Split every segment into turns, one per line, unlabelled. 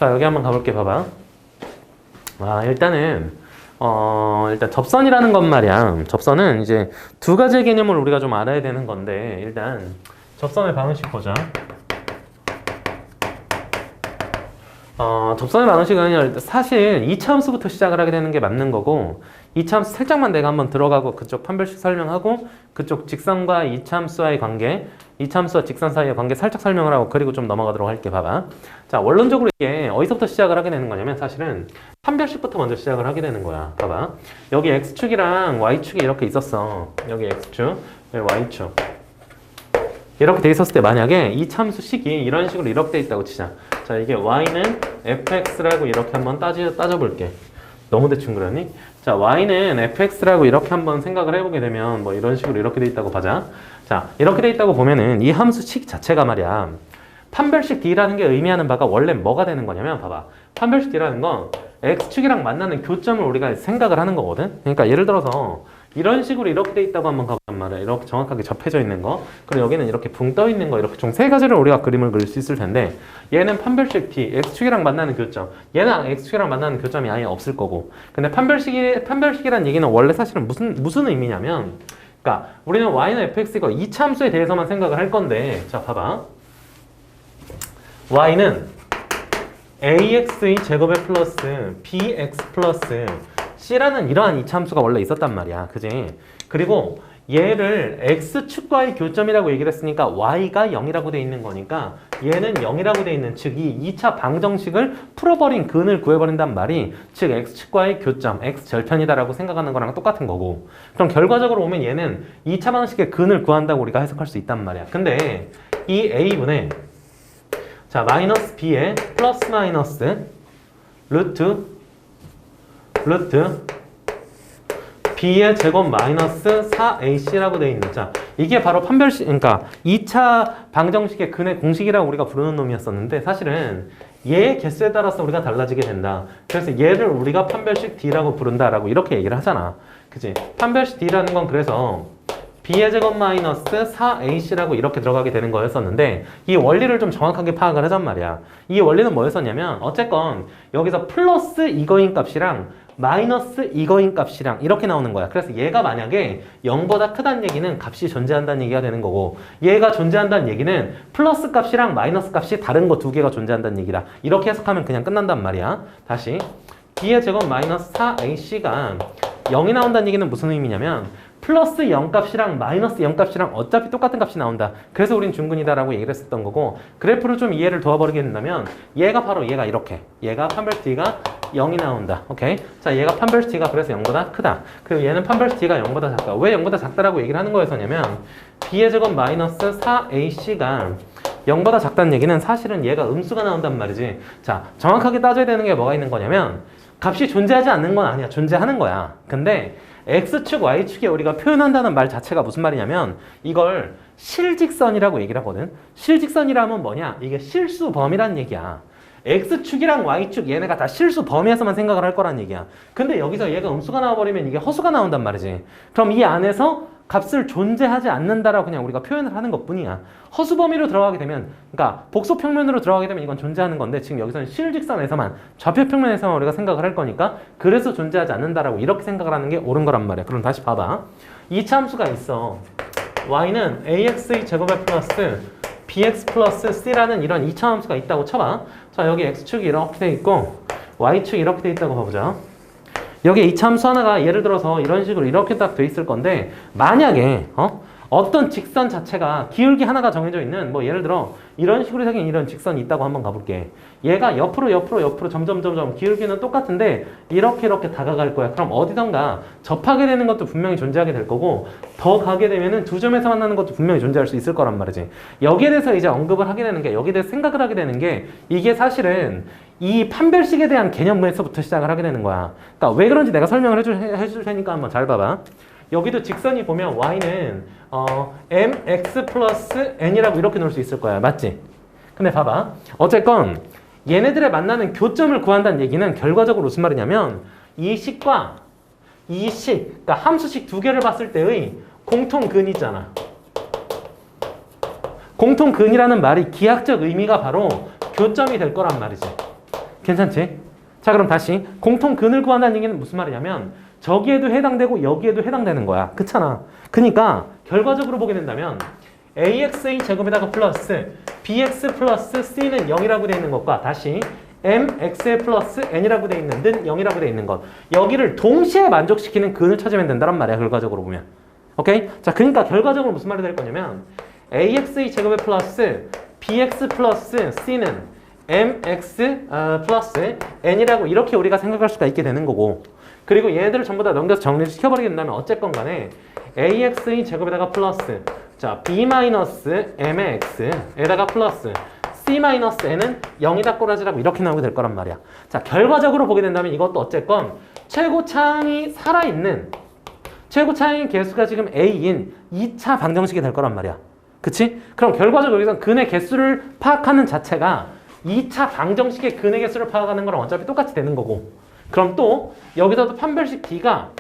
자, 여기 한번 가볼게. 봐봐. 일단은 일단 접선이라는 건 말이야. 접선은 이제 두 가지의 개념을 우리가 좀 알아야 되는 건데, 일단 접선의 방식 보자. 접선의 방식은 사실 이차함수부터 시작을 하게 되는 게 맞는 거고, 이차함수 살짝만 내가 한번 들어가고 그쪽 판별식 설명하고 그쪽 직선과 이차함수와의 관계, 이차함수와 직선 사이의 관계 살짝 설명을 하고 그리고 좀 넘어가도록 할게. 봐봐. 자, 원론적으로 이게 어디서부터 시작을 하게 되는 거냐면 사실은 판별식부터 먼저 시작을 하게 되는 거야. 봐봐. 여기 X축이랑 Y축이 이렇게 있었어. 여기 X축, 여기 Y축. 이렇게 돼 있었을 때 만약에 이 참수식이 이런 식으로 이렇게 돼 있다고 치자. 자, 이게 y는 fx라고 이렇게 한번 따져볼게. 너무 대충 그러니? 자, y는 fx라고 이렇게 한번 생각을 해보게 되면 뭐 이런 식으로 이렇게 돼 있다고 봐자. 자, 이렇게 돼 있다고 보면은 이 함수식 자체가 말이야. 판별식 d라는 게 의미하는 바가 원래 뭐가 되는 거냐면 봐봐. 판별식 d라는 건 x축이랑 만나는 교점을 우리가 생각을 하는 거거든. 그러니까 예를 들어서 이런 식으로 이렇게 돼 있다고 한번 가보란 말이야. 이렇게 정확하게 접해져 있는 거. 그리고 여기는 이렇게 붕 떠 있는 거. 이렇게 총 세 가지를 우리가 그림을 그릴 수 있을 텐데 얘는 판별식 D, X축이랑 만나는 교점. 얘는 X축이랑 만나는 교점이 아예 없을 거고. 근데 판별식이란 얘기는 원래 사실은 무슨 의미냐면 그러니까 우리는 Y는 fx가 이차함수에 대해서만 생각을 할 건데 자, 봐봐. Y는 ax의 제곱에 플러스 bx 플러스 c라는 이러한 이차함수가 원래 있었단 말이야. 그지? 그리고 얘를 x축과의 교점이라고 얘기를 했으니까 y가 0이라고 돼 있는 거니까 얘는 0이라고 돼 있는 즉 이 2차 방정식을 풀어버린 근을 구해버린단 말이 즉 x축과의 교점, x절편이다라고 생각하는 거랑 똑같은 거고 그럼 결과적으로 보면 얘는 2차 방정식의 근을 구한다고 우리가 해석할 수 있단 말이야. 근데 이 a분의 자 마이너스 b에 플러스 마이너스 루트 b의 제곱 마이너스 4ac라고 되어 있는 자 이게 바로 판별식 그러니까 2차 방정식의 근의 공식이라고 우리가 부르는 놈이었었는데 사실은 얘의 개수에 따라서 우리가 달라지게 된다. 그래서 얘를 우리가 판별식 D라고 부른다라고 이렇게 얘기를 하잖아. 그치? 판별식 D라는 건 그래서 b의 제곱 마이너스 4ac라고 이렇게 들어가게 되는 거였었는데 이 원리를 좀 정확하게 파악을 하잔 말이야. 이 원리는 뭐였었냐면 어쨌건 여기서 플러스 이거인 값이랑 마이너스 이거인 값이랑 이렇게 나오는 거야. 그래서 얘가 만약에 0보다 크다는 얘기는 값이 존재한다는 얘기가 되는 거고 얘가 존재한다는 얘기는 플러스 값이랑 마이너스 값이 다른 거 두 개가 존재한다는 얘기다. 이렇게 해석하면 그냥 끝난단 말이야. 다시 b의 제곱 마이너스 4ac가 0이 나온다는 얘기는 무슨 의미냐면 플러스 0 값이랑 마이너스 0 값이랑 어차피 똑같은 값이 나온다. 그래서 우린 중근이다 라고 얘기를 했었던 거고 그래프를 좀 이해를 도와버리게 된다면 얘가 바로 얘가 이렇게 얘가 판별식 D가 0이 나온다. 오케이? 자 얘가 판별식 D가 그래서 0보다 크다. 그리고 얘는 판별식 D가 0보다 작다. 왜 0보다 작다라고 얘기를 하는 거였었냐면 B의 제곱 마이너스 4AC가 0보다 작다는 얘기는 사실은 얘가 음수가 나온단 말이지. 자 정확하게 따져야 되는 게 뭐가 있는 거냐면 값이 존재하지 않는 건 아니야. 존재하는 거야. 근데 X축, Y축에 우리가 표현한다는 말 자체가 무슨 말이냐면 이걸 실직선이라고 얘기를 하거든. 실직선이라면 뭐냐? 이게 실수 범위란 얘기야. X축이랑 Y축 얘네가 다 실수 범위에서만 생각을 할 거란 얘기야. 근데 여기서 얘가 음수가 나와버리면 이게 허수가 나온단 말이지. 그럼 이 안에서 값을 존재하지 않는다라고 그냥 우리가 표현을 하는 것 뿐이야. 허수 범위로 들어가게 되면 그러니까 복소 평면으로 들어가게 되면 이건 존재하는 건데 지금 여기서는 실직선에서만 좌표 평면에서만 우리가 생각을 할 거니까 그래서 존재하지 않는다라고 이렇게 생각을 하는 게 옳은 거란 말이야. 그럼 다시 봐봐. 2차 함수가 있어. y는 ax의 제곱에 플러스 bx 플러스 c라는 이런 2차 함수가 있다고 쳐봐. 자 여기 x축이 이렇게 돼 있고 y축이 이렇게 돼 있다고 봐보자. 여기에 2차 함수 하나가 예를 들어서 이런 식으로 이렇게 딱 돼 있을 건데 만약에 어떤 직선 자체가 기울기 하나가 정해져 있는 뭐 예를 들어 이런 식으로 생긴 이런 직선이 있다고 한번 가볼게. 얘가 옆으로 점점 기울기는 똑같은데 이렇게 다가갈 거야. 그럼 어디선가 접하게 되는 것도 분명히 존재하게 될 거고 더 가게 되면은 두 점에서 만나는 것도 분명히 존재할 수 있을 거란 말이지. 여기에 대해서 이제 언급을 하게 되는 게 여기에 대해서 생각을 하게 되는 게 이게 사실은 이 판별식에 대한 개념에서부터 시작을 하게 되는 거야. 그러니까 왜 그런지 내가 설명을 해줄 테니까 한번 잘 봐봐. 여기도 직선이 보면 y는 mx 플러스 n이라고 이렇게 놓을 수 있을 거야. 맞지? 근데 봐봐. 어쨌건 얘네들의 만나는 교점을 구한다는 얘기는 결과적으로 무슨 말이냐면 이 식과 이 식, 그러니까 함수식 두 개를 봤을 때의 공통근이잖아. 공통근이라는 말이 기하학적 의미가 바로 교점이 될 거란 말이지. 괜찮지? 자, 그럼 다시 공통근을 구한다는 얘기는 무슨 말이냐면 저기에도 해당되고 여기에도 해당되는 거야. 그렇잖아. 그러니까 결과적으로 보게 된다면 AX의 제곱에다가 플러스 BX 플러스 C는 0이라고 되어 있는 것과 다시 MX의 플러스 N이라고 되어 있는 는 0이라고 되어 있는 것, 여기를 동시에 만족시키는 근을 찾으면 된다는 말이야. 결과적으로 보면. 오케이? 자, 그러니까 결과적으로 무슨 말이 될 거냐면 AX의 제곱에 플러스 BX 플러스 C는 MX 플러스 N이라고 이렇게 우리가 생각할 수가 있게 되는 거고, 그리고 얘네들을 전부 다 넘겨서 정리를 시켜버리게 된다면 어쨌건 간에 AX의 제곱에다가 플러스 자 B 마이너스 MX에다가 플러스 C 마이너스 N은 0이다 꼬라지라고 이렇게 나오게 될 거란 말이야. 자, 결과적으로 보게 된다면 이것도 어쨌건 최고차항이 살아있는 최고차항의 개수가 지금 A인 2차 방정식이 될 거란 말이야. 그치? 그럼 결과적으로 여기서 근의 개수를 파악하는 자체가 2차 방정식의 근의 개수를 파악하는 거랑 어차피 똑같이 되는 거고, 그럼 또 여기서도 판별식 D가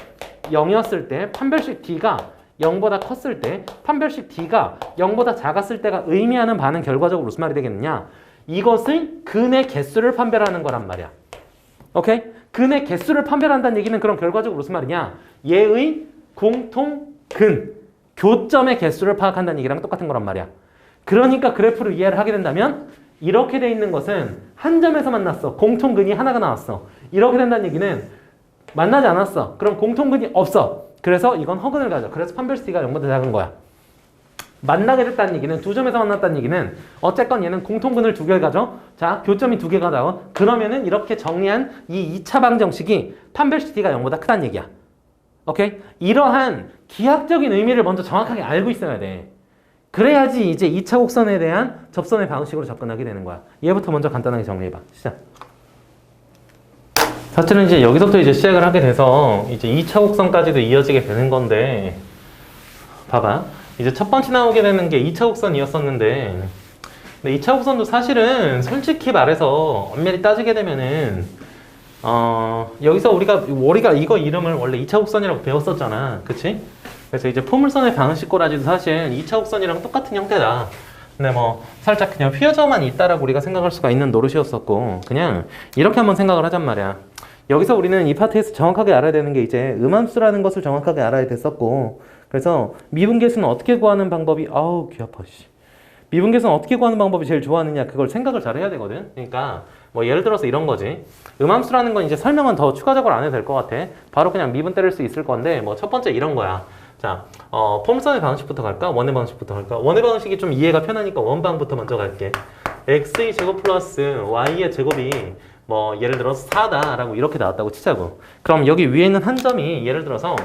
0이었을 때, 판별식 D가 0보다 컸을 때, 판별식 D가 0보다 작았을 때가 의미하는 바는 결과적으로 무슨 말이 되겠느냐? 이것의 근의 개수를 판별하는 거란 말이야. 오케이? 근의 개수를 판별한다는 얘기는 그럼 결과적으로 무슨 말이냐? 얘의 공통근, 교점의 개수를 파악한다는 얘기랑 똑같은 거란 말이야. 그러니까 그래프를 이해를 하게 된다면 이렇게 돼 있는 것은 한 점에서 만났어. 공통근이 하나가 나왔어. 이렇게 된다는 얘기는 만나지 않았어. 그럼 공통근이 없어. 그래서 이건 허근을 가져. 그래서 판별식 D가 0보다 작은 거야. 만나게 됐다는 얘기는 두 점에서 만났다는 얘기는 어쨌건 얘는 공통근을 두 개를 가져. 자, 교점이 두 개가 나와. 그러면은 이렇게 정리한 이 2차 방정식이 판별식 D가 0보다 크다는 얘기야. 오케이? 이러한 기하학적인 의미를 먼저 정확하게 알고 있어야 돼. 그래야지 이제 2차 곡선에 대한 접선의 방식으로 접근하게 되는 거야. 얘부터 먼저 간단하게 정리해봐. 시작. 사실은 이제 여기서부터 이제 시작을 하게 돼서 이제 2차 곡선까지도 이어지게 되는 건데, 봐봐. 이제 첫 번째 나오게 되는 게 2차 곡선이었었는데, 근데 2차 곡선도 사실은 솔직히 말해서 엄밀히 따지게 되면은 여기서 우리가 이거 이름을 원래 2차 곡선이라고 배웠었잖아. 그치? 그래서 이제 포물선의 방식 꼬라지도 사실 2차 곡선이랑 똑같은 형태다. 근데 뭐 살짝 그냥 휘어져만 있다라고 우리가 생각할 수가 있는 노릇이었었고, 그냥 이렇게 한번 생각을 하잔 말이야. 여기서 우리는 이 파트에서 정확하게 알아야 되는 게 이제 음함수라는 것을 정확하게 알아야 됐었고, 그래서 미분계수는 어떻게 구하는 방법이 아우 귀 아파. 미분계수는 어떻게 구하는 방법이 제일 좋아하느냐, 그걸 생각을 잘 해야 되거든. 그러니까 뭐 예를 들어서 이런 거지. 음함수라는 건 이제 설명은 더 추가적으로 안 해도 될 것 같아. 바로 그냥 미분 때릴 수 있을 건데, 뭐 첫 번째 이런 거야. 자, 포물선의 방식부터 갈까? 원의 방식부터 갈까? 원의 방식이 좀 이해가 편하니까 원방부터 먼저 갈게. x의 제곱 플러스 y의 제곱이 뭐 예를 들어서 4다 라고 이렇게 나왔다고 치자고. 그럼 여기 위에 있는 한 점이 예를 들어서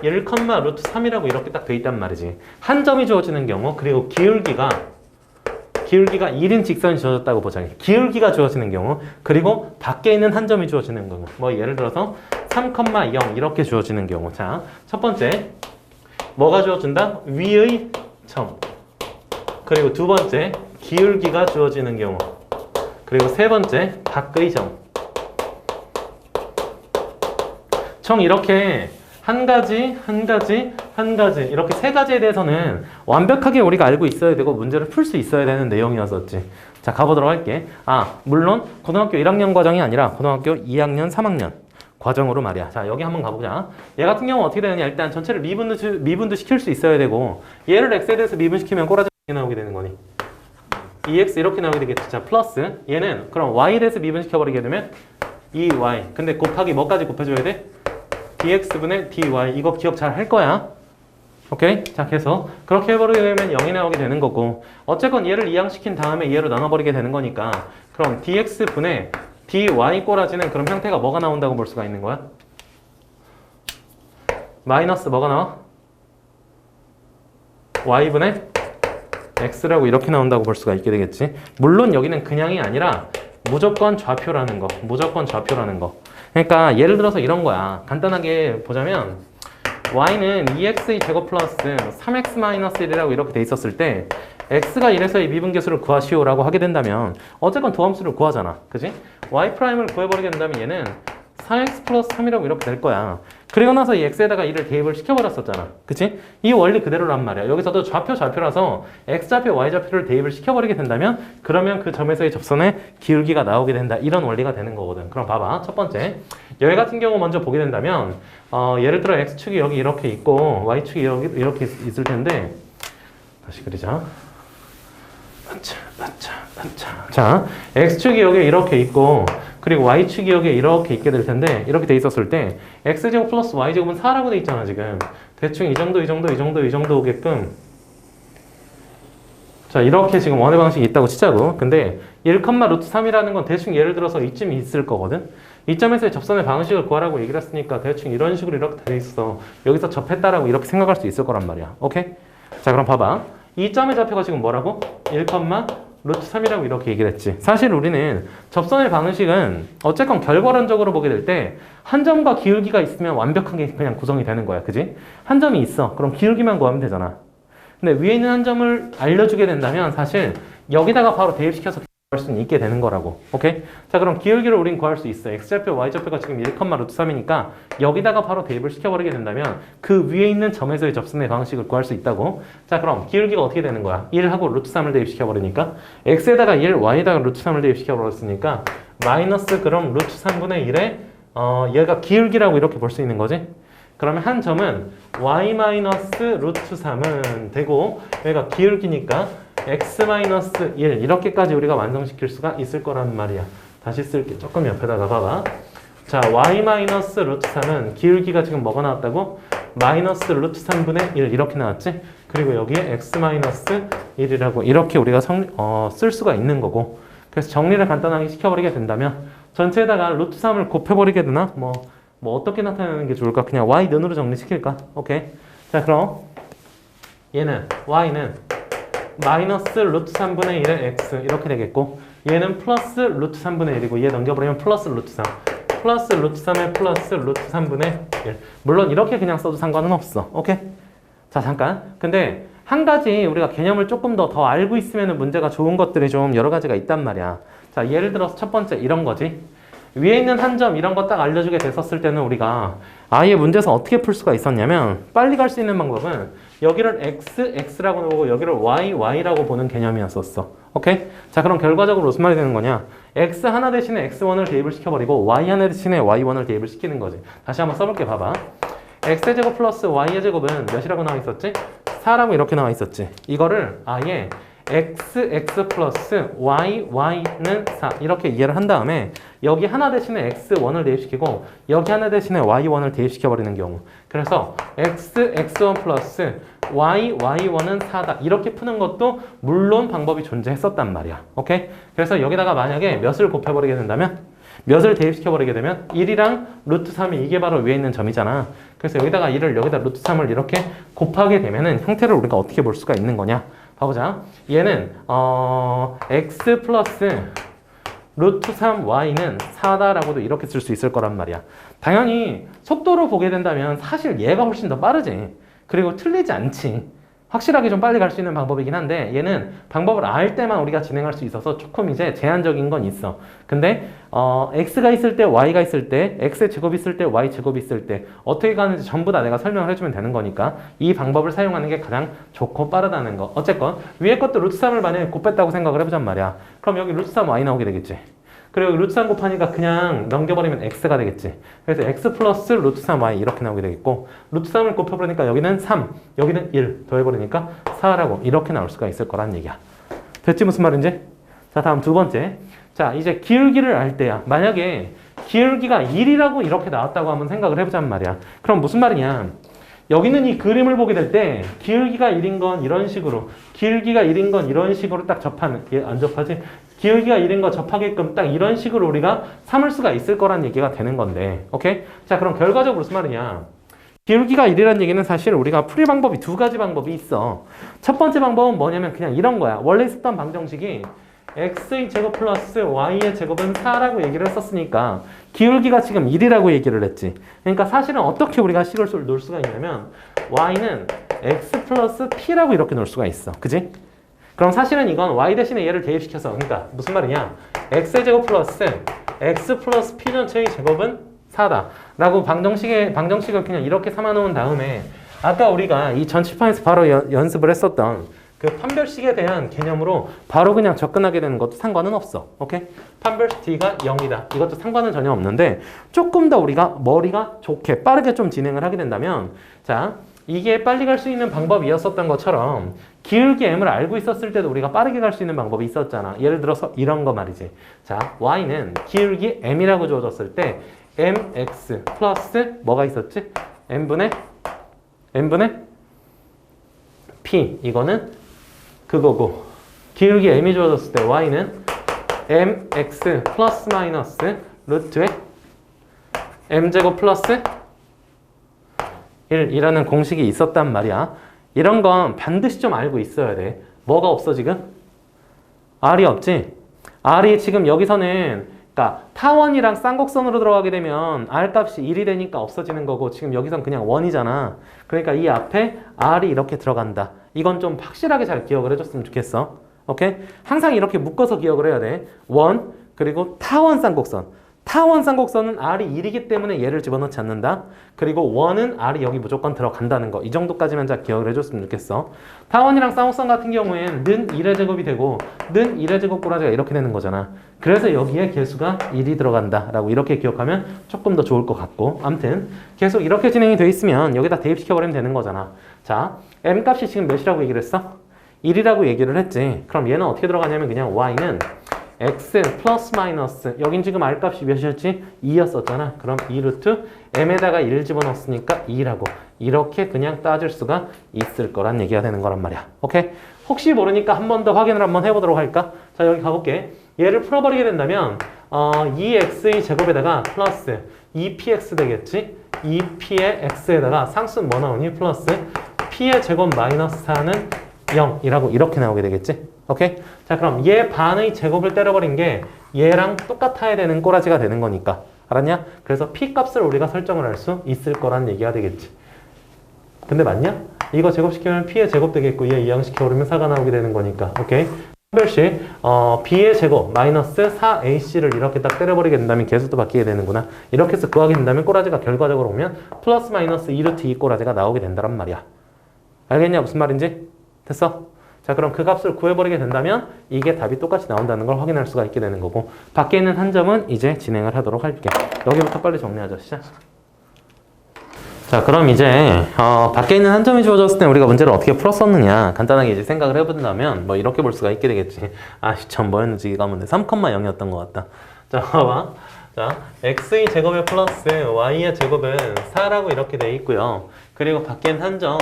1, 루트 3이라고 이렇게 딱 돼 있단 말이지. 한 점이 주어지는 경우, 그리고 기울기가 1인 직선이 주어졌다고 보자. 기울기가 주어지는 경우, 그리고 밖에 있는 한 점이 주어지는 경우, 뭐 예를 들어서 3,0 이렇게 주어지는 경우. 자, 첫 번째 뭐가 주어진다? 위의 점. 그리고 두 번째 기울기가 주어지는 경우. 그리고 세 번째 밖의 점. 총 이렇게 한 가지 이렇게 세 가지에 대해서는 완벽하게 우리가 알고 있어야 되고 문제를 풀 수 있어야 되는 내용이었었지. 자, 가보도록 할게. 물론 고등학교 1학년 과정이 아니라 고등학교 2학년 3학년 과정으로 말이야. 자, 여기 한번 가보자. 얘 같은 경우 어떻게 되느냐. 일단 전체를 미분도 시킬 수 있어야 되고, 얘를 x에 대해서 미분시키면 꼬라지 나오게 되는 거니. 2x 이렇게 나오게 되겠지. 자, 플러스 얘는 그럼 y에 대해서 미분시켜버리게 되면 2y. 근데 곱하기 뭐까지 곱해줘야 돼? dx분의 dy. 이거 기억 잘 할 거야. 오케이? 자, 계속 그렇게 해버리게 되면 0이 나오게 되는 거고, 어쨌건 얘를 이항시킨 다음에 얘로 나눠버리게 되는 거니까, 그럼 dx분의 dy 꼬라지는 그럼 형태가 뭐가 나온다고 볼 수가 있는 거야? 마이너스 뭐가 나와? y분의 x라고 이렇게 나온다고 볼 수가 있게 되겠지. 물론 여기는 그냥이 아니라 무조건 좌표라는 거. 그러니까 예를 들어서 이런 거야. 간단하게 보자면 y는 2x의 제곱 플러스 3x 마이너스 1이라고 이렇게 돼 있었을 때, x가 1에서 이 미분계수를 구하시오라고 하게 된다면 어쨌건 도함수를 구하잖아. 그지? y 프라임을 구해버리게 된다면 얘는 4x 플러스 3이라고 이렇게 될 거야. 그리고 나서 이 x에다가 1을 대입을 시켜버렸었잖아. 그치? 이 원리 그대로란 말이야. 여기서도 좌표라서 x좌표, y좌표를 대입을 시켜버리게 된다면 그러면 그 점에서의 접선의 기울기가 나오게 된다. 이런 원리가 되는 거거든. 그럼 봐봐. 첫 번째. 여기 같은 경우 먼저 보게 된다면 예를 들어 x축이 여기 이렇게 있고 y축이 여기 이렇게 있을 텐데 다시 그리자. 자, x축이 여기 이렇게 있고 그리고 y축이 여기 이렇게 있게 될 텐데 이렇게 돼 있었을 때 x제곱 플러스 y제곱은 4라고 돼 있잖아 지금. 대충 이 정도 오게끔 자 이렇게 지금 원의 방식이 있다고 치자고. 근데 1,√3이라는 건 대충 예를 들어서 이쯤이 있을 거거든. 이 점에서의 접선의 방식을 구하라고 얘기를 했으니까 대충 이런 식으로 이렇게 돼 있어. 여기서 접했다라고 이렇게 생각할 수 있을 거란 말이야. 오케이? 자 그럼 봐봐. 이 점의 좌표가 지금 뭐라고? 1,√3이라고 이렇게 얘기를 했지. 사실 우리는 접선의 방식은 어쨌건 결과론적으로 보게 될 때 한 점과 기울기가 있으면 완벽하게 그냥 구성이 되는 거야. 그지? 한 점이 있어. 그럼 기울기만 구하면 되잖아. 근데 위에 있는 한 점을 알려주게 된다면 사실 여기다가 바로 대입시켜서 구할 수는 있게 되는 거라고. 오케이? 자 그럼 기울기를 우린 구할 수 있어. x좌표, y좌표가 지금 1,√3이니까 여기다가 바로 대입을 시켜버리게 된다면 그 위에 있는 점에서의 접선의 방식을 구할 수 있다고. 자 그럼 기울기가 어떻게 되는 거야? 1하고 √3을 대입시켜버리니까 x에다가 1, y에다가 √3을 대입시켜버렸으니까 마이너스 그럼 √3분의 1에 얘가 기울기라고 이렇게 볼 수 있는 거지. 그러면 한 점은 y-√3은 되고 얘가 기울기니까 x-1 이렇게까지 우리가 완성시킬 수가 있을 거란 말이야. 다시 쓸게. 조금 옆에다가 봐봐. 자 y-√3은 기울기가 지금 뭐가 나왔다고? 마이너스 √3분의 1 이렇게 나왔지? 그리고 여기에 x-1이라고 이렇게 우리가 쓸 수가 있는 거고. 그래서 정리를 간단하게 시켜버리게 된다면 전체에다가 √3을 곱해버리게 되나? 뭐 어떻게 나타내는 게 좋을까? 그냥 y는으로 정리시킬까? 오케이. 자, 그럼 얘는 y는 마이너스 √3분의 1의 x 이렇게 되겠고 얘는 플러스 √3분의 1이고 얘 넘겨버리면 플러스 √3 플러스 √3에 플러스 √3분의 1 물론 이렇게 그냥 써도 상관은 없어. 오케이? 자, 잠깐. 근데 한 가지 우리가 개념을 조금 더 알고 있으면 문제가 좋은 것들이 좀 여러 가지가 있단 말이야. 자, 예를 들어서 첫 번째 이런 거지. 위에 있는 한 점 이런 거 딱 알려주게 됐었을 때는 우리가 아예 문제에서 어떻게 풀 수가 있었냐면 빨리 갈 수 있는 방법은 여기를 x라고 보고 여기를 y라고 보는 개념이었었어. 오케이? 자 그럼 결과적으로 무슨 말이 되는 거냐? x 하나 대신에 x1을 대입을 시켜버리고 y 하나 대신에 y1을 대입을 시키는 거지. 다시 한번 써볼게. 봐봐. x의 제곱 플러스 y의 제곱은 몇이라고 나와 있었지? 4라고 이렇게 나와 있었지. 이거를 아예 x 플러스 y는 4 이렇게 이해를 한 다음에 여기 하나 대신에 x1을 대입시키고 여기 하나 대신에 y1을 대입시켜버리는 경우 그래서 x1 플러스 y1은 4다 이렇게 푸는 것도 물론 방법이 존재했었단 말이야. 오케이? 그래서 여기다가 만약에 몇을 곱해버리게 된다면 몇을 대입시켜버리게 되면 1이랑 √3이 이게 바로 위에 있는 점이잖아. 그래서 여기다가 1을 여기다 √3을 이렇게 곱하게 되면은 형태를 우리가 어떻게 볼 수가 있는 거냐? 봐보자. 얘는 x 플러스 √3y는 4다라고도 이렇게 쓸 수 있을 거란 말이야. 당연히 속도로 보게 된다면 사실 얘가 훨씬 더 빠르지. 그리고 틀리지 않지. 확실하게 좀 빨리 갈 수 있는 방법이긴 한데 얘는 방법을 알 때만 우리가 진행할 수 있어서 조금 이제 제한적인 건 있어. 근데 x가 있을 때 y가 있을 때 x의 제곱이 있을 때 y 제곱이 있을 때 어떻게 가는지 전부 다 내가 설명을 해주면 되는 거니까 이 방법을 사용하는 게 가장 좋고 빠르다는 거. 어쨌건 위에 것도 √3을 만약에 곱했다고 생각을 해보잔 말이야. 그럼 여기 √3y 나오게 되겠지. 그리고 √3 곱하니까 그냥 넘겨버리면 x가 되겠지. 그래서 x 플러스 √3y 이렇게 나오게 되겠고 √3을 곱해버리니까 여기는 3, 여기는 1 더해버리니까 4라고 이렇게 나올 수가 있을 거란 얘기야. 됐지 무슨 말인지? 자 다음 두 번째. 자 이제 기울기를 알 때야. 만약에 기울기가 1이라고 이렇게 나왔다고 한번 생각을 해보자는 말이야. 그럼 무슨 말이냐? 여기는 이 그림을 보게 될 때 기울기가 1인 건 이런 식으로 기울기가 1인 건 이런 식으로 딱 접하는 안 접하지? 기울기가 1인 거 접하게끔 딱 이런 식으로 우리가 삼을 수가 있을 거란 얘기가 되는 건데 오케이? 자 그럼 결과적으로 무슨 말이냐? 기울기가 1이라는 얘기는 사실 우리가 풀이 방법이 두 가지 방법이 있어. 첫 번째 방법은 뭐냐면 그냥 이런 거야. 원래 있었던 방정식이 x의 제곱 플러스 y의 제곱은 4라고 얘기를 했었으니까 기울기가 지금 1이라고 얘기를 했지. 그러니까 사실은 어떻게 우리가 식을 놓을 수가 있냐면 y는 x 플러스 p라고 이렇게 놓을 수가 있어. 그지? 그럼 사실은 이건 y 대신에 얘를 대입시켜서 그러니까 무슨 말이냐? x의 제곱 플러스 x 플러스 p 전체의 제곱은 4다 라고 방정식을 그냥 이렇게 삼아 놓은 다음에 아까 우리가 이 전치판에서 바로 연습을 했었던 그 판별식에 대한 개념으로 바로 그냥 접근하게 되는 것도 상관은 없어. 오케이? 판별식 D가 0이다. 이것도 상관은 전혀 없는데 조금 더 우리가 머리가 좋게 빠르게 좀 진행을 하게 된다면 자, 이게 빨리 갈 수 있는 방법이었었던 것처럼 기울기 M을 알고 있었을 때도 우리가 빠르게 갈 수 있는 방법이 있었잖아. 예를 들어서 이런 거 말이지. 자, Y는 기울기 M이라고 주어졌을 때 mx 플러스 뭐가 있었지? n분의 p 이거는 그거고 기울기 m이 주어졌을 때 y는 mx 플러스 마이너스 루트에 m제곱 플러스 1이라는 공식이 있었단 말이야. 이런 건 반드시 좀 알고 있어야 돼. 뭐가 없어 지금? r이 없지? r이 지금 여기서는 그러니까 타원이랑 쌍곡선으로 들어가게 되면 r 값이 1이 되니까 없어지는 거고 지금 여기선 그냥 1이잖아. 그러니까 이 앞에 r이 이렇게 들어간다. 이건 좀 확실하게 잘 기억을 해줬으면 좋겠어. 오케이? 항상 이렇게 묶어서 기억을 해야 돼. 1 그리고 타원 쌍곡선. 타원 쌍곡선은 r이 1이기 때문에 얘를 집어넣지 않는다. 그리고 1은 r이 여기 무조건 들어간다는 거. 이 정도까지만 잘 기억을 해줬으면 좋겠어. 타원이랑 쌍곡선 같은 경우에는 는 1의 제곱이 되고 는 1의 제곱 꼬라지가 이렇게 되는 거잖아. 그래서 여기에 개수가 1이 들어간다 라고 이렇게 기억하면 조금 더 좋을 것 같고 아무튼 계속 이렇게 진행이 돼 있으면 여기다 대입시켜버리면 되는 거잖아. 자, m 값이 지금 몇이라고 얘기를 했어? 1이라고 얘기를 했지. 그럼 얘는 어떻게 들어가냐면 그냥 y는 x 플러스 마이너스 여긴 지금 r 값이 몇이었지? 2였었잖아. 그럼 2 루트 m에다가 1 집어넣었으니까 2라고 이렇게 그냥 따질 수가 있을 거란 얘기가 되는 거란 말이야. 오케이? 혹시 모르니까 한 번 더 확인을 한번 해보도록 할까? 자, 여기 가볼게. 얘를 풀어버리게 된다면 2x의 제곱에다가 플러스 2px 되겠지? 2p의 x에다가 상수는 뭐 나오니? 플러스 p의 제곱 마이너스 4는 0이라고 이렇게 나오게 되겠지? 오케이? 자, 그럼 얘 반의 제곱을 때려버린 게 얘랑 똑같아야 되는 꼬라지가 되는 거니까. 알았냐? 그래서 p 값을 우리가 설정을 할 수 있을 거란 얘기가 되겠지. 근데 맞냐? 이거 제곱시키면 p의 제곱 되겠고 얘 이항시켜버리면 4가 나오게 되는 거니까. 오케이? 판별식 b의 제곱 마이너스 4ac를 이렇게 딱 때려버리게 된다면 개수도 바뀌게 되는구나. 이렇게 해서 구하게 된다면 꼬라지가 결과적으로 오면 플러스 마이너스 2루트 2 꼬라지가 나오게 된다란 말이야. 알겠냐? 무슨 말인지? 됐어? 자, 그럼 그 값을 구해버리게 된다면 이게 답이 똑같이 나온다는 걸 확인할 수가 있게 되는 거고 밖에 있는 한 점은 이제 진행을 하도록 할게. 여기부터 빨리 정리하자. 시작. 자, 그럼 이제 밖에 있는 한 점이 주어졌을 때 우리가 문제를 어떻게 풀었었느냐 간단하게 이제 생각을 해본다면 뭐 이렇게 볼 수가 있게 되겠지. 전 뭐였는지 이거 하면 3,0였던 것 같다. 자, 봐봐. 자, x의 제곱에 플러스 y의 제곱은 4라고 이렇게 돼 있고요. 그리고 밖에 있는 한 점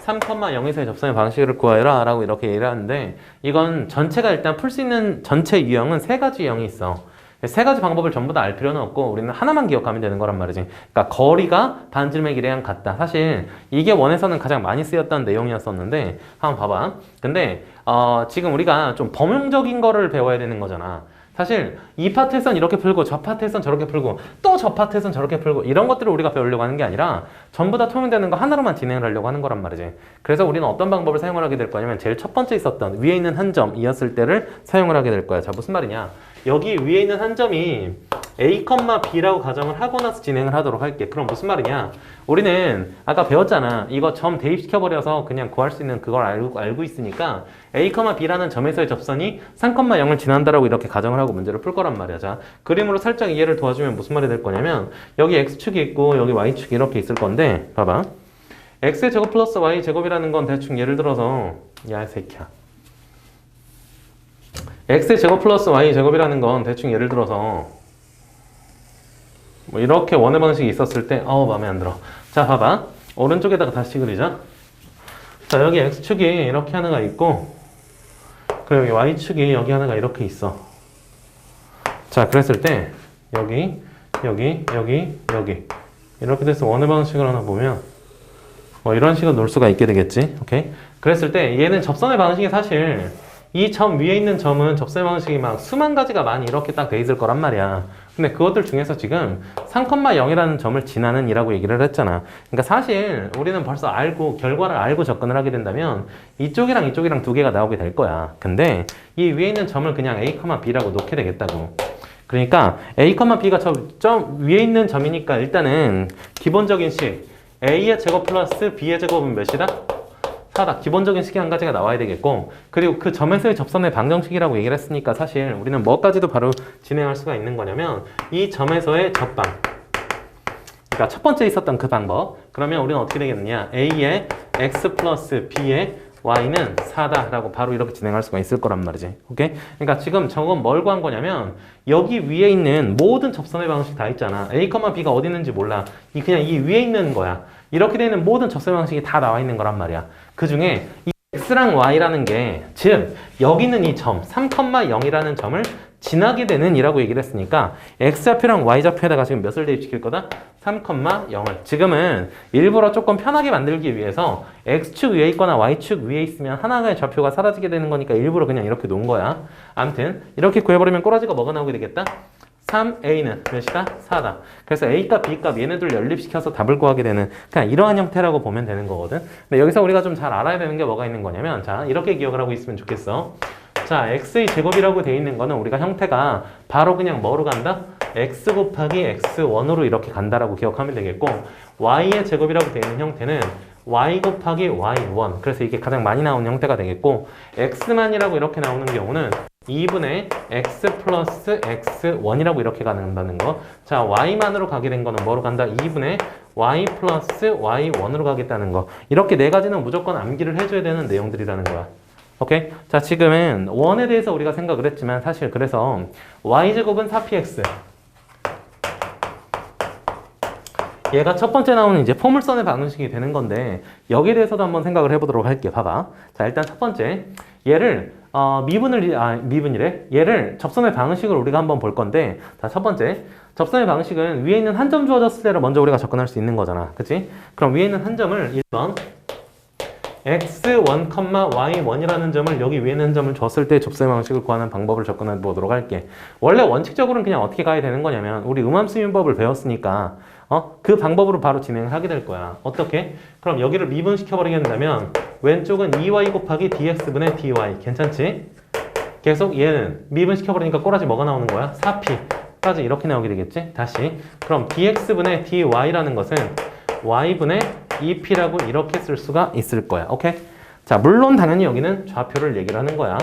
3,0에서의 접선의 방식을 구하여라 라고 이렇게 얘기를 하는데 이건 전체가 일단 풀 수 있는 전체 유형은 3가지 유형이 있어. 3가지 방법을 전부 다 알 필요는 없고 우리는 하나만 기억하면 되는 거란 말이지. 그러니까 거리가 반지름의 길이랑 같다. 사실 이게 원에서는 가장 많이 쓰였던 내용이었었는데 한번 봐봐. 근데 지금 우리가 좀 범용적인 거를 배워야 되는 거잖아. 사실 이 파트에선 이렇게 풀고 저 파트에선 저렇게 풀고 또 저 파트에선 저렇게 풀고 이런 것들을 우리가 배우려고 하는 게 아니라 전부 다 통용되는 거 하나로만 진행을 하려고 하는 거란 말이지. 그래서 우리는 어떤 방법을 사용을 하게 될 거냐면 제일 첫 번째 있었던 위에 있는 한 점이었을 때를 사용을 하게 될 거야. 자, 무슨 말이냐? 여기 위에 있는 한 점이 A, B라고 가정을 하고 나서 진행을 하도록 할게. 그럼 무슨 말이냐? 우리는 아까 배웠잖아. 이거 점 대입시켜버려서 그냥 구할 수 있는 그걸 알고 있으니까 A, B라는 점에서의 접선이 3,0을 지난다라고 이렇게 가정을 하고 문제를 풀 거란 말이야. 자, 그림으로 살짝 이해를 도와주면 무슨 말이 될 거냐면 여기 X축이 있고 여기 Y축이 이렇게 있을 건데 봐봐. X의 제곱 플러스 Y 제곱이라는 건 대충 예를 들어서 야, 이 새끼야. X의 제곱 플러스 Y 제곱이라는 건 대충 예를 들어서 뭐 이렇게 원의 방식이 있었을 때 마음에 안 들어. 자, 봐봐. 오른쪽에다가 다시 그리자. 자, 여기 X축이 이렇게 하나가 있고 그리고 여기 Y축이 여기 하나가 이렇게 있어. 자, 그랬을 때 여기 이렇게 돼서 원의 방식을 하나 보면 뭐 이런 식으로 놓을 수가 있게 되겠지. 오케이? 그랬을 때 얘는 접선의 방식이 사실 이 점 위에 있는 점은 접선의 방식이 막 수만 가지가 많이 이렇게 딱 돼 있을 거란 말이야. 근데 그것들 중에서 지금 3,0이라는 점을 지나는 이라고 얘기를 했잖아. 그러니까 사실 우리는 벌써 결과를 알고 접근을 하게 된다면 이쪽이랑 이쪽이랑 두 개가 나오게 될 거야. 근데 이 위에 있는 점을 그냥 A, B라고 놓게 되겠다고. 그러니까 a, b가 점 위에 있는 점이니까 일단은 기본적인 식 a의 제곱 플러스 b의 제곱은 몇이다? 4다. 기본적인 식이 한 가지가 나와야 되겠고, 그리고 그 점에서의 접선의 방정식이라고 얘기를 했으니까 사실 우리는 뭐까지도 바로 진행할 수가 있는 거냐면 이 점에서의 접방, 그러니까 첫 번째 있었던 그 방법. 그러면 우리는 어떻게 되겠느냐, a의 x 플러스 b의 y는 4다 라고 바로 이렇게 진행할 수가 있을 거란 말이지. 오케이? 그러니까 지금 저건 뭘 구한 거냐면 여기 위에 있는 모든 접선의 방식 다 있잖아. a, b가 어디 있는지 몰라. 그냥 이 위에 있는 거야. 이렇게 되는 모든 접선의 방식이 다 나와 있는 거란 말이야. 그 중에 이 x랑 y라는 게, 즉 여기 있는 이 점 3,0이라는 점을 지나게 되는 이라고 얘기를 했으니까 x좌표랑 y좌표에다가 지금 몇을 대입시킬 거다? 3,0을. 지금은 일부러 조금 편하게 만들기 위해서 x축 위에 있거나 y축 위에 있으면 하나의 좌표가 사라지게 되는 거니까 일부러 그냥 이렇게 놓은 거야. 아무튼 이렇게 구해버리면 꼬라지가 뭐가 나오게 되겠다? 3a는 몇이다? 4다. 그래서 a값, b값 얘네들 연립시켜서 답을 구하게 되는 그냥 이러한 형태라고 보면 되는 거거든. 근데 여기서 우리가 좀 잘 알아야 되는 게 뭐가 있는 거냐면, 자, 이렇게 기억을 하고 있으면 좋겠어. 자, x의 제곱이라고 돼 있는 거는 우리가 형태가 바로 그냥 뭐로 간다? x 곱하기 x1으로 이렇게 간다라고 기억하면 되겠고, y의 제곱이라고 돼 있는 형태는 y 곱하기 y1. 그래서 이게 가장 많이 나오는 형태가 되겠고, x만이라고 이렇게 나오는 경우는 2분의 x 플러스 x1이라고 이렇게 간다는 거. 자, y만으로 가게 된 거는 뭐로 간다? 2분의 y 플러스 y1으로 가겠다는 거. 이렇게 네 가지는 무조건 암기를 해줘야 되는 내용들이라는 거야. 오케이? 자, 지금은 원에 대해서 우리가 생각을 했지만 사실 그래서 y제곱은 4px. 얘가 첫 번째 나오는 이제 포물선의 방정식이 되는 건데 여기에 대해서도 한번 생각을 해보도록 할게. 봐봐. 자, 일단 첫 번째 얘를 미분이래. 얘를 접선의 방식을 우리가 한번 볼 건데, 자, 첫 번째 접선의 방식은 위에 있는 한 점 주어졌을 때를 먼저 우리가 접근할 수 있는 거잖아. 그치? 그럼 위에 있는 한 점을 1번 x1, y1이라는 점을 여기 위에 있는 점을 줬을 때 접선의 방식을 구하는 방법을 접근해 보도록 할게. 원래 원칙적으로는 그냥 어떻게 가야 되는 거냐면 우리 음함수민법을 배웠으니까 그 방법으로 바로 진행을 하게 될 거야. 어떻게? 그럼 여기를 미분시켜버리게 된다면 왼쪽은 2y 곱하기 dx분의 dy. 괜찮지? 계속 얘는 미분시켜버리니까 꼬라지 뭐가 나오는 거야? 4p까지 이렇게 나오게 되겠지? 다시. 그럼 dx분의 dy라는 것은 y분의 2p라고 이렇게 쓸 수가 있을 거야. 오케이? 자, 물론 당연히 여기는 좌표를 얘기를 하는 거야.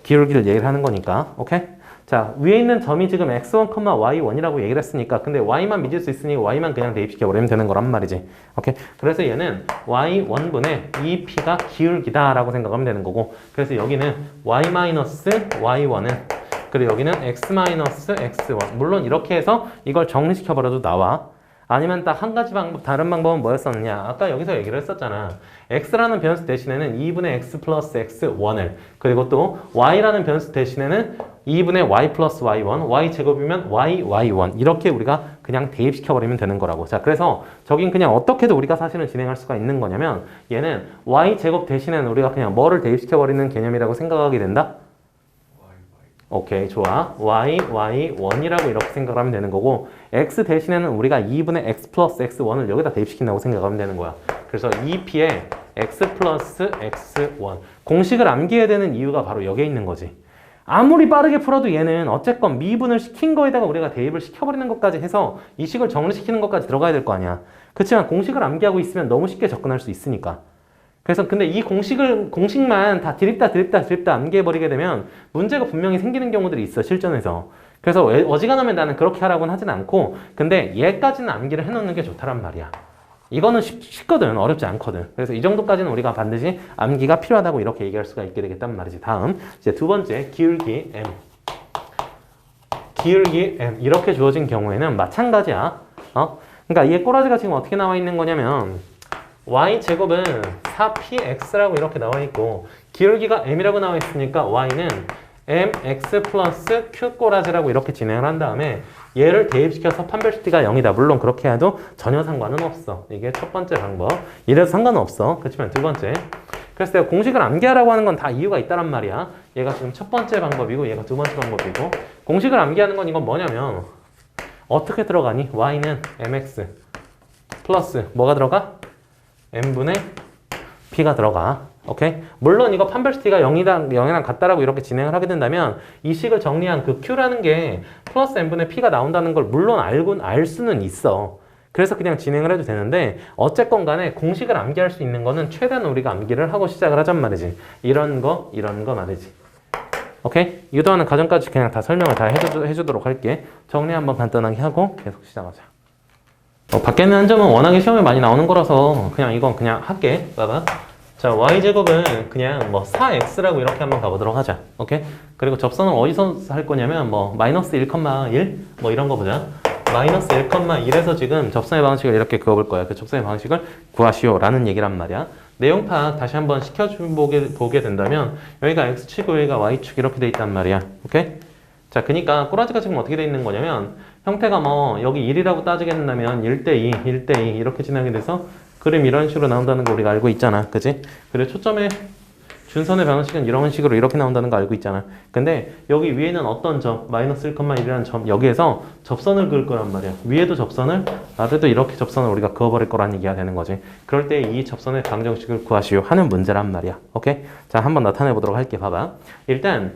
기울기를 얘기를 하는 거니까. 오케이? 자, 위에 있는 점이 지금 x1, y1이라고 얘기를 했으니까 근데 y만 믿을 수 있으니 y만 그냥 대입시켜버리면 되는 거란 말이지. 오케이? 그래서 얘는 y1분의 2p가 기울기다 라고 생각하면 되는 거고, 그래서 여기는 y-y1은, 그리고 여기는 x-x1. 물론 이렇게 해서 이걸 정리시켜버려도 나와. 아니면 딱 한 가지 방법, 다른 방법은 뭐였었느냐? 아까 여기서 얘기를 했었잖아. x라는 변수 대신에는 2분의 x 플러스 x1을, 그리고 또 y라는 변수 대신에는 2분의 y 플러스 y1, y 제곱이면 y1. 이렇게 우리가 그냥 대입시켜버리면 되는 거라고. 자, 그래서 저긴 그냥 어떻게도 우리가 사실은 진행할 수가 있는 거냐면 얘는 y 제곱 대신에는 우리가 그냥 뭐를 대입시켜버리는 개념이라고 생각하게 된다? 오케이, 좋아. y1이라고 이렇게 생각하면 되는 거고, x 대신에는 우리가 2분의 x 플러스 x1을 여기다 대입시킨다고 생각하면 되는 거야. 그래서 2p에 x 플러스 x1. 공식을 암기해야 되는 이유가 바로 여기에 있는 거지. 아무리 빠르게 풀어도 얘는 어쨌건 미분을 시킨 거에다가 우리가 대입을 시켜버리는 것까지 해서 이 식을 정리시키는 것까지 들어가야 될 거 아니야. 그렇지만 공식을 암기하고 있으면 너무 쉽게 접근할 수 있으니까. 그래서 근데 이 공식만 다 드립다 암기해버리게 되면 문제가 분명히 생기는 경우들이 있어, 실전에서. 그래서 어지간하면 나는 그렇게 하라고는 하진 않고, 근데 얘까지는 암기를 해놓는 게 좋다란 말이야. 이거는 쉽거든, 어렵지 않거든. 그래서 이 정도까지는 우리가 반드시 암기가 필요하다고 이렇게 얘기할 수가 있게 되겠단 말이지. 다음, 이제 두 번째, 기울기 m. 기울기 m. 이렇게 주어진 경우에는 마찬가지야. 그러니까 이 꼬라지가 지금 어떻게 나와 있는 거냐면, y제곱은 4px라고 이렇게 나와 있고, 기울기가 m이라고 나와 있으니까 y는 mx 플러스 q 꼬라지라고 이렇게 진행을 한 다음에 얘를 대입시켜서 판별식가 0이다. 물론 그렇게 해도 전혀 상관은 없어. 이게 첫 번째 방법. 이래도 상관은 없어. 그렇지만 두 번째. 그래서 내가 공식을 암기하라고 하는 건 다 이유가 있다란 말이야. 얘가 지금 첫 번째 방법이고 얘가 두 번째 방법이고, 공식을 암기하는 건 이건 뭐냐면 어떻게 들어가니? y는 mx 플러스 뭐가 들어가? m분의 p가 들어가. 오케이? 물론 이거 판별시티가 0이랑 같다라고 이렇게 진행을 하게 된다면 이 식을 정리한 그 Q라는 게 플러스 n분의 P가 나온다는 걸 물론 알 수는 있어. 그래서 그냥 진행을 해도 되는데 어쨌건 간에 공식을 암기할 수 있는 거는 최대한 우리가 암기를 하고 시작을 하잔 말이지. 이런 거 말이지. 오케이? 유도하는 과정까지 그냥 다 설명을 다 해주도록 할게. 정리 한번 간단하게 하고 계속 시작하자. 밖에 있는 한 점은 워낙에 시험에 많이 나오는 거라서 그냥 이건 그냥 할게. 봐봐. 자, y제곱은 그냥 뭐 4x라고 이렇게 한번 가보도록 하자. 오케이? 그리고 접선을 어디서 할 거냐면 뭐 마이너스 1,1 뭐 이런 거 보자. 마이너스 1,1에서 지금 접선의 방식을 이렇게 그어볼 거야. 그 접선의 방식을 구하시오 라는 얘기란 말이야. 내용 파악 다시 한번 보게 된다면 여기가 x축, 여기가 y축 이렇게 돼 있단 말이야. 오케이? 자, 그니까 꼬라지가 지금 어떻게 돼 있는 거냐면 형태가 뭐 여기 1이라고 따지게 된다면 1대2, 1대2 이렇게 진행이 돼서 그림 이런 식으로 나온다는 거 우리가 알고 있잖아. 그치? 그리고 초점의 준선의 방식은 이런 식으로 이렇게 나온다는 거 알고 있잖아. 근데 여기 위에는 어떤 점, 마이너스 1,1이라는 점, 여기에서 접선을 그을 거란 말이야. 위에도 접선을, 아래도 이렇게 접선을 우리가 그어버릴 거란 얘기가 되는 거지. 그럴 때 이 접선의 방정식을 구하시오 하는 문제란 말이야. 오케이? 자, 한번 나타내 보도록 할게. 봐봐. 일단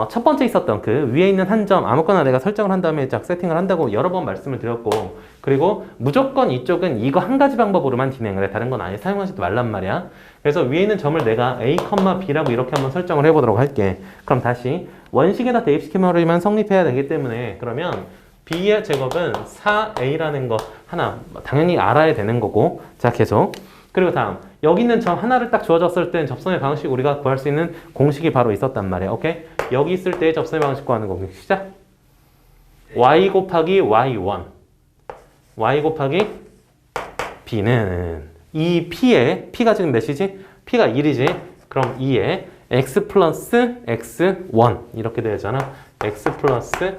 첫 번째 있었던 그 위에 있는 한 점 아무거나 내가 설정을 한 다음에 딱 세팅을 한다고 여러 번 말씀을 드렸고, 그리고 무조건 이쪽은 이거 한 가지 방법으로만 진행을 해. 다른 건 아예 사용하지도 말란 말이야. 그래서 위에 있는 점을 내가 a, b라고 이렇게 한번 설정을 해보도록 할게. 그럼 다시 원식에다 대입시키면 성립해야 되기 때문에 그러면 b의 제곱은 4a라는 거 하나 당연히 알아야 되는 거고. 자, 계속. 그리고 다음 여기 있는 점 하나를 딱 주어졌을 땐 접선의 방식 우리가 구할 수 있는 공식이 바로 있었단 말이야. 오케이? 여기 있을 때 접선의 방식 구하는 공식 시작. y 곱하기 y1 y 곱하기 b는 이 p가 지금 몇이지? p가 1이지? 그럼 2에 x 플러스 x1 이렇게 되잖아. x 플러스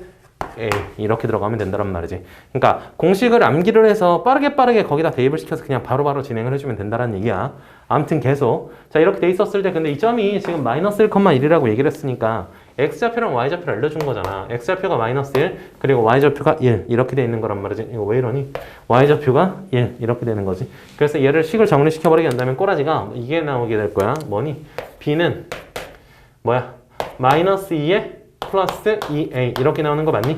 A 이렇게 들어가면 된다는 말이지. 그러니까 공식을 암기를 해서 빠르게 거기다 대입을 시켜서 그냥 바로바로 진행을 해주면 된다는 얘기야. 아무튼 계속 자 이렇게 돼 있었을 때 근데 이 점이 지금 마이너스 1,1이라고 얘기를 했으니까 x좌표랑 y좌표를 알려준 거잖아. x좌표가 마이너스 1 그리고 y좌표가 1 이렇게 돼 있는 거란 말이지. 이거 왜 이러니? y좌표가 1 이렇게 되는 거지. 그래서 얘를 식을 정리시켜버리게 된다면 꼬라지가 이게 나오게 될 거야. 뭐니? b는 뭐야? 마이너스 2에 플러스 2a 이렇게 나오는 거 맞니?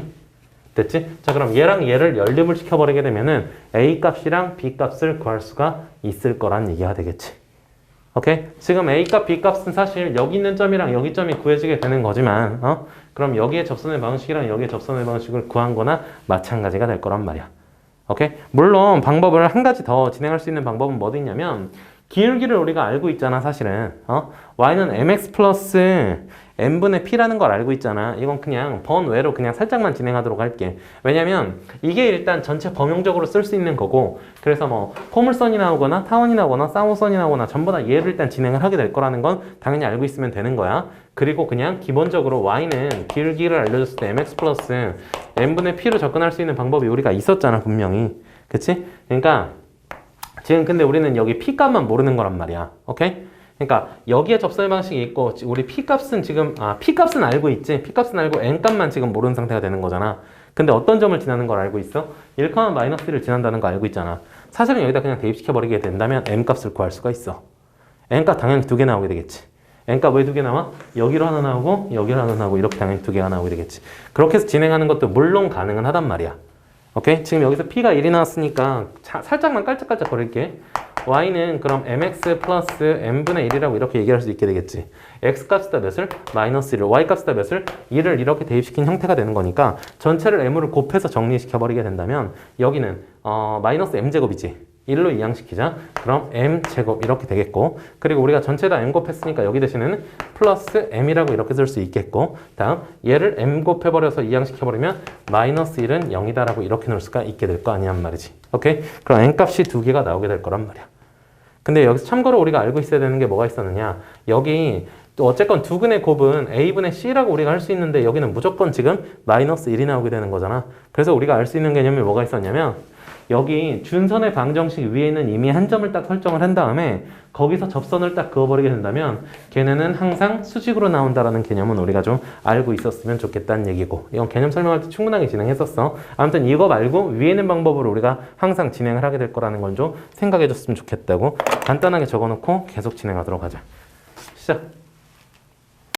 됐지? 자 그럼 얘랑 얘를 연립을 시켜버리게 되면은 a 값이랑 b 값을 구할 수가 있을 거란 얘기가 되겠지. 오케이? 지금 a 값, b 값은 사실 여기 있는 점이랑 여기 점이 구해지게 되는 거지만 그럼 여기에 접선의 방식이랑 여기에 접선의 방식을 구한 거나 마찬가지가 될 거란 말이야. 오케이? 물론 방법을 한 가지 더 진행할 수 있는 방법은 뭐도 있냐면 기울기를 우리가 알고 있잖아 사실은. y는 mx 플러스 n분의 p라는 걸 알고 있잖아. 이건 그냥 번외로 그냥 살짝만 진행하도록 할게. 왜냐면 이게 일단 전체 범용적으로 쓸 수 있는 거고 그래서 뭐 포물선이 나오거나 타원이 나오거나 쌍호선이 나오거나 전부 다 얘를 일단 진행을 하게 될 거라는 건 당연히 알고 있으면 되는 거야. 그리고 그냥 기본적으로 y는 기울기를 알려줬을 때 mx 플러스 n분의 p로 접근할 수 있는 방법이 우리가 있었잖아 분명히. 그치? 그러니까 지금 근데 우리는 여기 p 값만 모르는 거란 말이야. 오케이? 그러니까 여기에 접선의 방식이 있고 우리 p값은 지금 p값은 알고 있지. p값은 알고 n값만 지금 모르는 상태가 되는 거잖아. 근데 어떤 점을 지나는 걸 알고 있어? 1,-1을 지난다는 거 알고 있잖아. 사실은 여기다 그냥 대입시켜 버리게 된다면 n값을 구할 수가 있어. n값 당연히 2개 나오게 되겠지. n값 왜 2개 나와? 여기로 하나 나오고 여기로 하나 나오고 이렇게 당연히 2개가 나오게 되겠지. 그렇게 해서 진행하는 것도 물론 가능은 하단 말이야. 오케이? 지금 여기서 p가 1이 나왔으니까 살짝만 깔짝깔짝 거릴게. y는 그럼 mx 플러스 n분의 1이라고 이렇게 얘기할 수 있게 되겠지. x 값에다 몇을? 마이너스 1을, y 값에다 몇을? 2를 이렇게 대입시킨 형태가 되는 거니까 전체를 m으로 곱해서 정리시켜버리게 된다면 여기는 마이너스 m제곱이지. 1로 이항시키자. 그럼 m제곱 이렇게 되겠고 그리고 우리가 전체 다 m 곱했으니까 여기 대신에는 플러스 m이라고 이렇게 쓸 수 있겠고 다음 얘를 m 곱해버려서 이항시켜버리면 마이너스 1은 0이다라고 이렇게 놓을 수가 있게 될 거 아니란 말이지. 오케이? 그럼 n값이 2개가 나오게 될 거란 말이야. 근데 여기서 참고로 우리가 알고 있어야 되는 게 뭐가 있었느냐. 여기 또 어쨌건 두근의 곱은 a분의 c라고 우리가 할 수 있는데 여기는 무조건 지금 마이너스 1이 나오게 되는 거잖아. 그래서 우리가 알 수 있는 개념이 뭐가 있었냐면 여기 준선의 방정식 위에는 이미 한 점을 딱 설정을 한 다음에 거기서 접선을 딱 그어버리게 된다면 걔네는 항상 수직으로 나온다라는 개념은 우리가 좀 알고 있었으면 좋겠다는 얘기고 이건 개념 설명할 때 충분하게 진행했었어. 아무튼 이거 말고 위에 있는 방법으로 우리가 항상 진행을 하게 될 거라는 건 좀 생각해 줬으면 좋겠다고 간단하게 적어놓고 계속 진행하도록 하자. 시작.